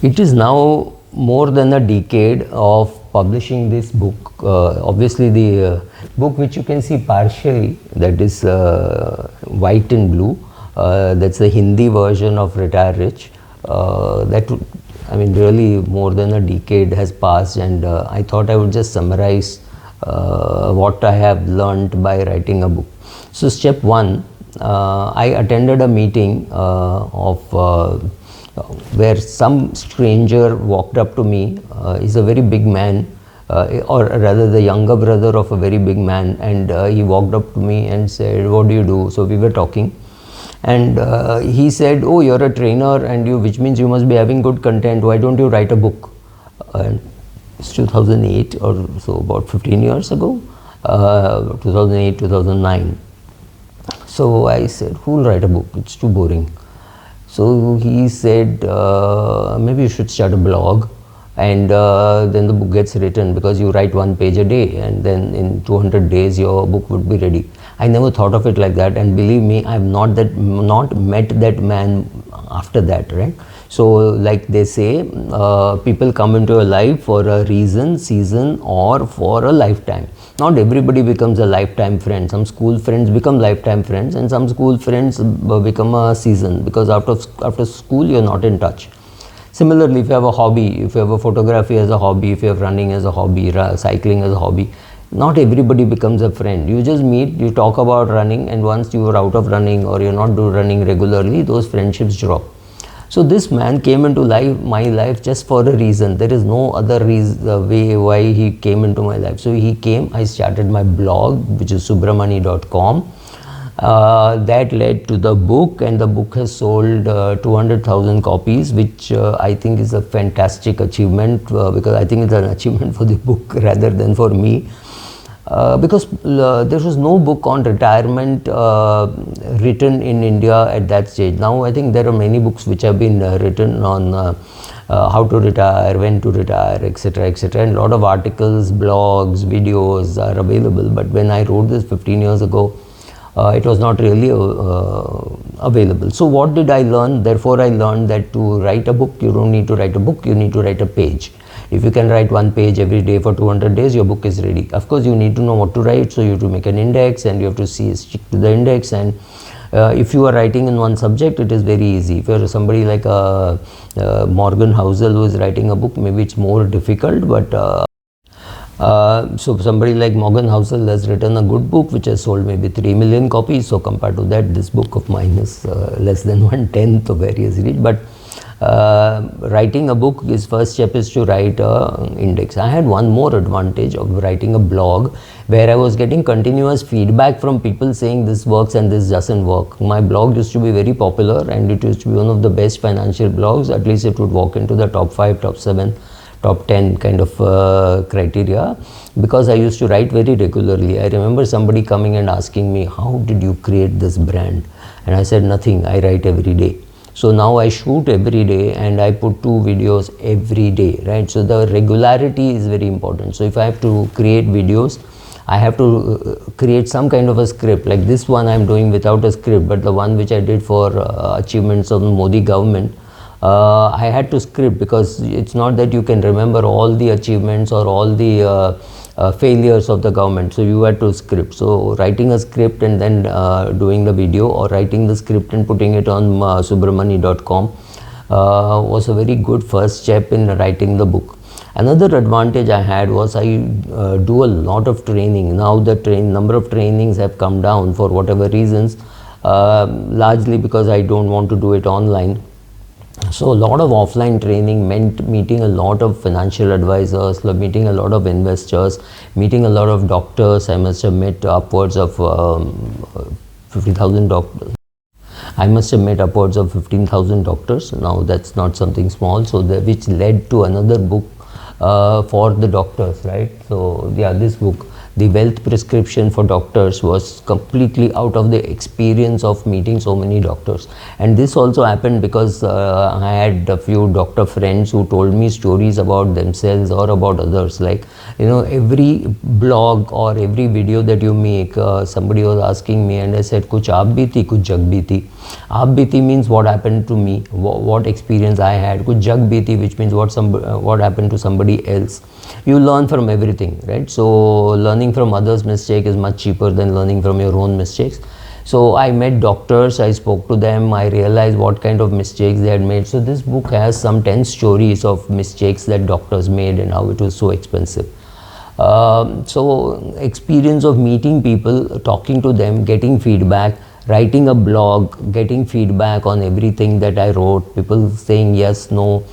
It is now more than a decade of publishing this book. Obviously, the book which you can see partially, that is white and blue, that's the Hindi version of Retire Rich. I mean, really more than a decade has passed, and I thought I would just summarize what I have learned by writing a book. So, step one, I attended a meeting where some stranger walked up to me. He's a very big man, or rather the younger brother of a very big man, and he walked up to me and said, "What do you do?" So we were talking, and he said, "Oh, you're a trainer, and which means you must be having good content. Why don't you write a book?" And it's 2008 or so, about 15 years ago, 2008, 2009. So I said, "Who'll write a book? It's too boring." So he said, "Maybe you should start a blog, and then the book gets written, because you write 1 page a day, and then in 200 days your book would be ready." I never thought of it like that, and believe me, I have not met that man after that, right? So like they say, people come into your life for a reason, season, or for a lifetime. Not everybody becomes a lifetime friend. Some school friends become lifetime friends, and some school friends become a season, because after school you're not in touch. Similarly, if you have a hobby, if you have a photography as a hobby, if you have running as a hobby, cycling as a hobby, not everybody becomes a friend. You just meet, you talk about running, and once you are out of running or you're not doing running regularly, those friendships drop. So this man came into my life just for a reason. There is no other way why he came into my life. So he came, I started my blog, which is subramani.com. That led to the book, and the book has sold 200,000 copies, which I think is a fantastic achievement, because I think it's an achievement for the book rather than for me. Because there was no book on retirement written in India at that stage. Now I think there are many books which have been written on how to retire, when to retire, etc., etc. And a lot of articles, blogs, videos are available. But when I wrote this 15 years ago, it was not really available. So what did I learn? Therefore, I learned that to write a book, you don't need to write a book, you need to write a page. If you can write 1 page every day for 200 days, your book is ready. Of course, you need to know what to write, so you have to make an index, and you have to stick to the index. And if you are writing in one subject, it is very easy. If you are somebody like Morgan Housel who is writing a book, maybe it's more difficult, but so somebody like Morgan Housel has written a good book which has sold maybe 3 million copies. So compared to that, this book of mine is less than 1/10 of where he has reached. But writing a book, his first step is to write an index. I had one more advantage of writing a blog, where I was getting continuous feedback from people saying this works and this doesn't work. My blog used to be very popular, and it used to be one of the best financial blogs. At least it would walk into the top 5, top 7, top 10 kind of criteria, because I used to write very regularly. I remember somebody coming and asking me, "How did you create this brand?" And I said, "Nothing, I write every day." So now I shoot every day, and I put 2 videos every day, right? So the regularity is very important. So if I have to create videos, I have to create some kind of a script. Like this one I'm doing without a script, but the one which I did for achievements of the Modi government, I had to script, because it's not that you can remember all the achievements or all the failures of the government. So you had to script. So writing a script and then doing the video, or writing the script and putting it on subramani.com was a very good first step in writing the book. Another advantage I had was I do a lot of training. Now the number of trainings have come down for whatever reasons, largely because I don't want to do it online. So a lot of offline training meant meeting a lot of financial advisors, meeting a lot of investors, meeting a lot of doctors. I must have met upwards of 50,000 doctors. I must have met upwards of 15,000 doctors. Now that's not something small. So which led to another book for the doctors, right? So yeah, this book. The wealth prescription for doctors was completely out of the experience of meeting so many doctors. And this also happened because I had a few doctor friends who told me stories about themselves or about others. Like, every blog or every video that you make, somebody was asking me, and I said, kuch aap bhi thi, kuch jag bhi thi. Aap bhi thi means what happened to me, what experience I had. Kuch jag bhi thi, which means what happened to somebody else. You learn from everything, right? So learning from others' mistake is much cheaper than learning from your own mistakes. So I met doctors, I spoke to them, I realized what kind of mistakes they had made. So this book has some 10 stories of mistakes that doctors made and how it was so expensive. So experience of meeting people, talking to them, getting feedback, writing a blog, getting feedback on everything that I wrote, people saying yes, no,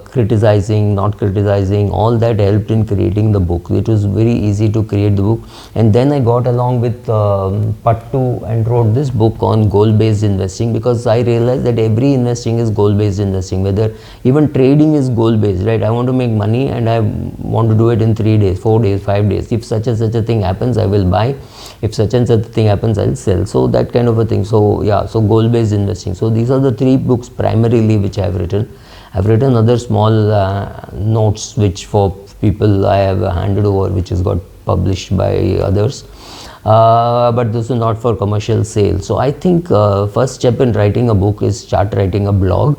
criticizing, not criticizing, all that helped in creating the book. It was very easy to create the book. And then I got along with Pattu and wrote this book on goal-based investing, because I realized that every investing is goal-based investing, whether even trading is goal-based, right? I want to make money and I want to do it in 3 days, 4 days, 5 days. If such and such a thing happens, I will buy. If such and such a thing happens, I'll sell. So that kind of a thing. So yeah, so goal-based investing. So these are the 3 books primarily which I have written. I've written other small notes which for people I have handed over, which has got published by others. But this is not for commercial sale. So I think first step in writing a book is start writing a blog.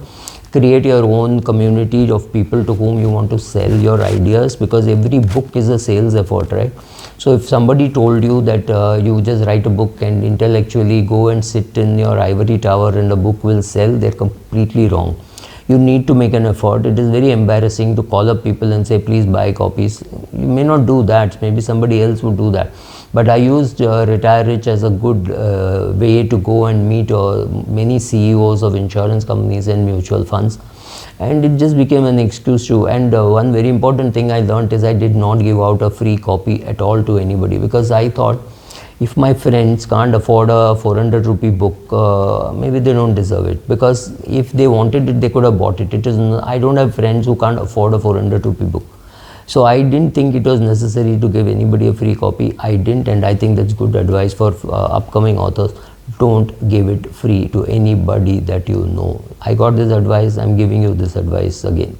Create your own community of people to whom you want to sell your ideas, because every book is a sales effort, right? So if somebody told you that you just write a book and intellectually go and sit in your ivory tower and the book will sell, they're completely wrong. You need to make an effort. It is very embarrassing to call up people and say, please buy copies. You may not do that. Maybe somebody else would do that. But I used Retire Rich as a good way to go and meet many CEOs of insurance companies and mutual funds. And it just became an excuse to. And one very important thing I learned is I did not give out a free copy at all to anybody, because I thought, if my friends can't afford a 400 rupee book, maybe they don't deserve it, because if they wanted it, they could have bought it. I don't have friends who can't afford a 400 rupee book. So I didn't think it was necessary to give anybody a free copy. I didn't, and I think that's good advice for upcoming authors. Don't give it free to anybody that you know. I got this advice, I'm giving you this advice again.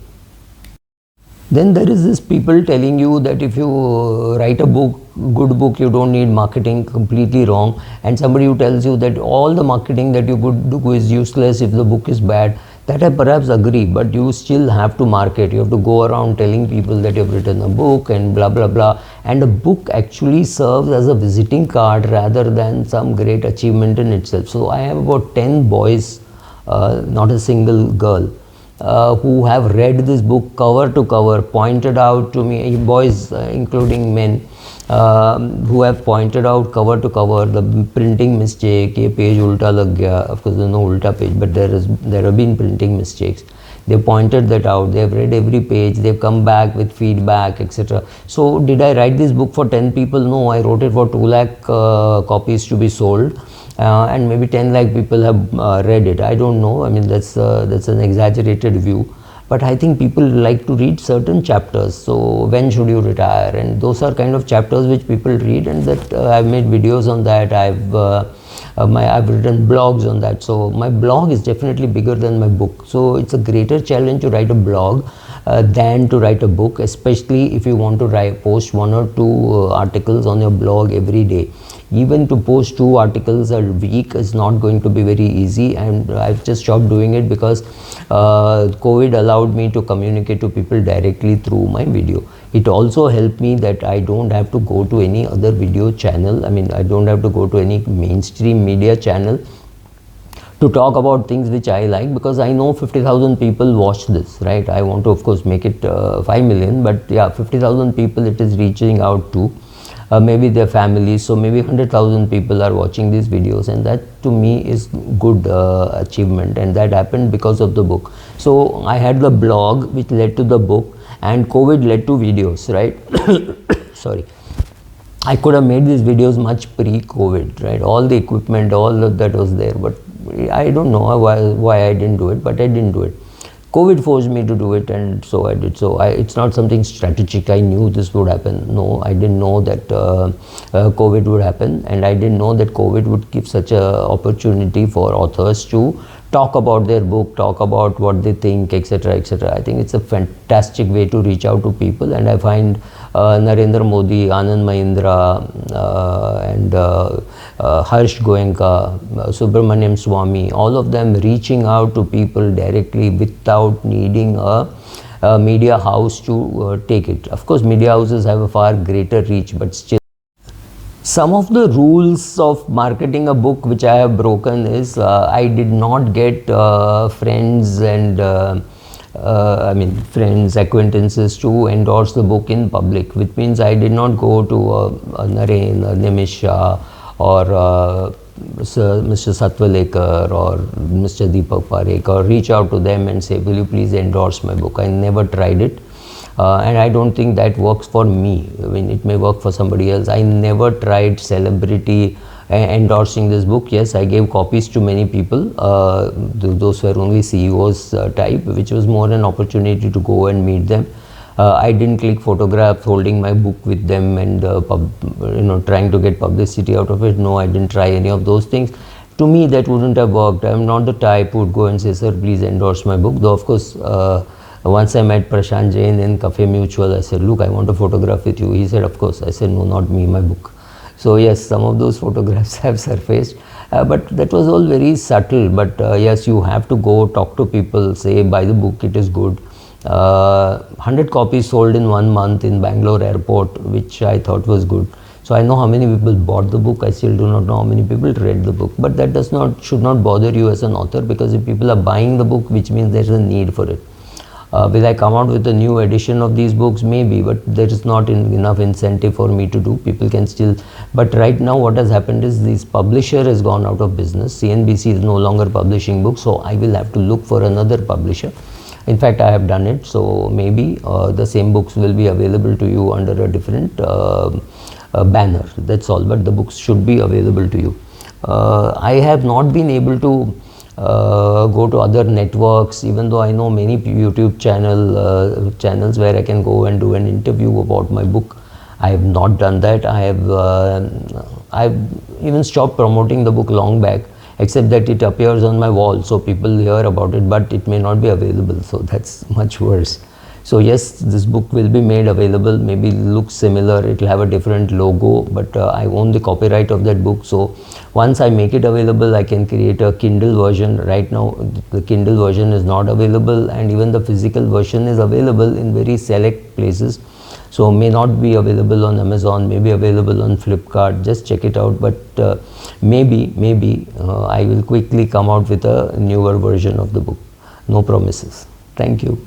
Then there is this people telling you that if you write a book, good book, you don't need marketing. Completely wrong. And somebody who tells you that all the marketing that you could do is useless if the book is bad, that I perhaps agree, but you still have to market. You have to go around telling people that you've written a book and blah blah blah. And a book actually serves as a visiting card rather than some great achievement in itself. So I have about 10 boys, not a single girl, who have read this book cover to cover, pointed out to me, boys including men, who have pointed out cover to cover the printing mistake, ye page ulta lag gaya. Of course, there's no ulta page, but there have been printing mistakes. They pointed that out. They have read every page. They've come back with feedback, etc. So, did I write this book for 10 people? No, I wrote it for 2 lakh copies to be sold. And maybe 10 lakh people have read it. I don't know. I mean, that's an exaggerated view. But I think people like to read certain chapters. So when should you retire? And those are kind of chapters which people read, and that I've made videos on that. I've written blogs on that. So my blog is definitely bigger than my book. So it's a greater challenge to write a blog than to write a book, especially if you want to post 1 or 2 articles on your blog every day. Even to post 2 articles a week is not going to be very easy, and I've just stopped doing it because COVID allowed me to communicate to people directly through my video. It also helped me that I don't have to go to any other video channel. I mean, I don't have to go to any mainstream media channel to talk about things which I like, because I know 50,000 people watch this, right? I want to, of course, make it 5 million, but yeah, 50,000 people it is reaching out to. Maybe their families, so maybe 100,000 people are watching these videos, and that to me is good achievement, and that happened because of the book. So I had the blog which led to the book, and COVID led to videos, right? Sorry. I could have made these videos much pre-COVID, right? All the equipment, all of that was there, but I don't know why I didn't do it, but I didn't do it. COVID forced me to do it, and so I did. So it's not something strategic. I knew this would happen. No, I didn't know that COVID would happen, and I didn't know that COVID would give such a opportunity for authors to talk about their book, talk about what they think, etc., etc. I think it's a fantastic way to reach out to people, and I find Narendra Modi, Anand Mahindra, and Harsh Goenka, Subramaniam Swamy, all of them reaching out to people directly without needing a media house to take it. Of course, media houses have a far greater reach, but still. Some of the rules of marketing a book which I have broken is I did not get friends and friends, acquaintances to endorse the book in public, which means I did not go to Naren, Nimish Shah, or Mr. Satwalekar or Mr. Deepak Parekh, or reach out to them and say, will you please endorse my book? I never tried it. And I don't think that works for me. I mean, it may work for somebody else. I never tried celebrity endorsing this book. Yes, I gave copies to many people. Those were only CEOs type, which was more an opportunity to go and meet them. I didn't click photographs holding my book with them and trying to get publicity out of it. No, I didn't try any of those things. To me, that wouldn't have worked. I'm not the type who would go and say, sir, please endorse my book. Though, of course, once I met Prashant Jain in Cafe Mutual, I said, look, I want a photograph with you. He said, of course. I said, no, not me, my book. So yes, some of those photographs have surfaced, but that was all very subtle. But yes, you have to go talk to people, say, buy the book, it is good. 100 copies sold in 1 month in Bangalore airport, which I thought was good. So I know how many people bought the book. I still do not know how many people read the book. But that should not bother you as an author, because if people are buying the book, which means there is a need for it. Will I come out with a new edition of these books? Maybe, but there is not enough incentive for me to do. People can still, but right now what has happened is this publisher has gone out of business. CNBC is no longer publishing books, so I will have to look for another publisher. In fact, I have done it, so maybe the same books will be available to you under a different banner. That's all, but the books should be available to you. I have not been able to go to other networks, even though I know many YouTube channels where I can go and do an interview about my book. I have not done that. I've even stopped promoting the book long back, except that it appears on my wall, so people hear about it, but it may not be available, so that's much worse. So yes, this book will be made available, maybe look similar, it will have a different logo, but I own the copyright of that book. So once I make it available, I can create a Kindle version. Right now, the Kindle version is not available, and even the physical version is available in very select places. So may not be available on Amazon, may be available on Flipkart, just check it out. But maybe I will quickly come out with a newer version of the book. No promises. Thank you.